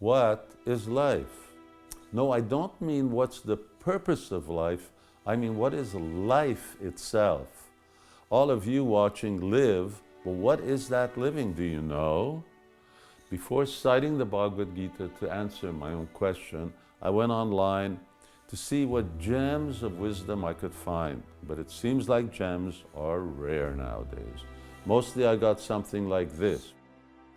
what is life? No, I don't mean what's the purpose of life. I mean, what is life itself? All of you watching live, well, what is that living? Do you know? Before citing the Bhagavad Gita to answer my own question, I went online to see what gems of wisdom I could find. But it seems like gems are rare nowadays. Mostly I got something like this.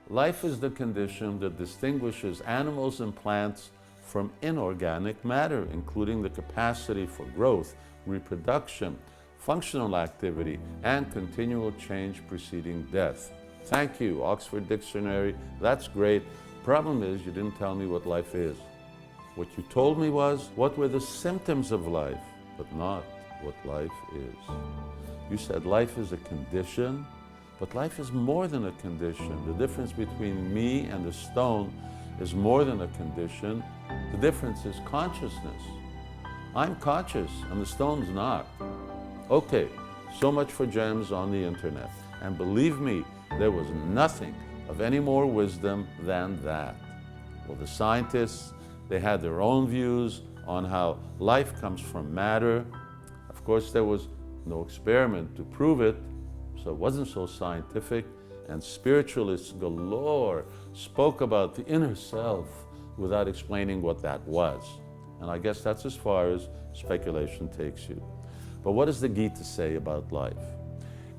Life is the condition that distinguishes animals and plants from inorganic matter, including the capacity for growth, reproduction, functional activity, and continual change preceding death. Thank you, Oxford Dictionary. That's great. Problem is, you didn't tell me what life is. What you told me was what were the symptoms of life, but not what life is. You said life is a condition, but life is more than a condition. The difference between me and the stone is more than a condition. The difference is consciousness. I'm conscious and the stone's not. Okay, so much for gems on the internet. And believe me, there was nothing of any more wisdom than that. Well, the scientists, they had their own views on how life comes from matter. Of course, there was no experiment to prove it, so it wasn't so scientific. And spiritualists galore spoke about the inner self without explaining what that was. And I guess that's as far as speculation takes you. But what does the Gita say about life?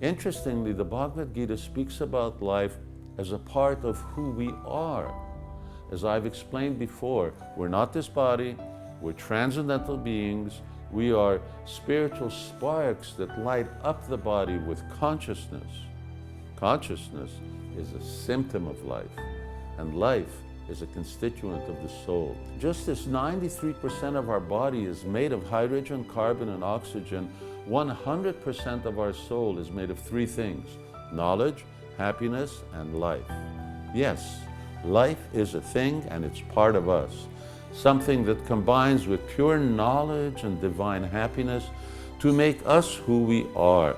Interestingly, the Bhagavad Gita speaks about life as a part of who we are. As I've explained before, we're not this body, we're transcendental beings, we are spiritual sparks that light up the body with consciousness. Consciousness is a symptom of life, and life is a constituent of the soul. Just as 93% of our body is made of hydrogen, carbon, and oxygen, 100% of our soul is made of three things: knowledge, happiness, and life. Yes, life is a thing and it's part of us. Something that combines with pure knowledge and divine happiness to make us who we are.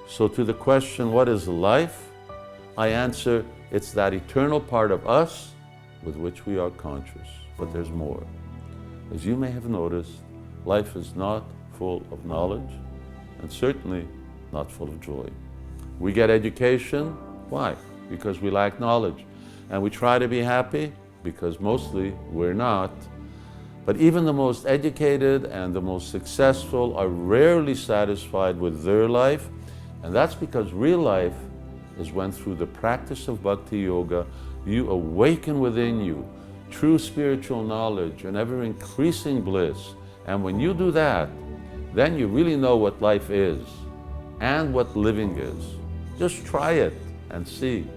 So to the question, what is life? I answer, it's that eternal part of us with which we are conscious. But there's more. As you may have noticed, life is not full of knowledge and certainly not full of joy. We get education. Why? Because we lack knowledge. And we try to be happy because mostly we're not. But even the most educated and the most successful are rarely satisfied with their life. And that's because real life is when through the practice of bhakti yoga, you awaken within you true spiritual knowledge and ever-increasing bliss. And when you do that, then you really know what life is and what living is. Just try it and see.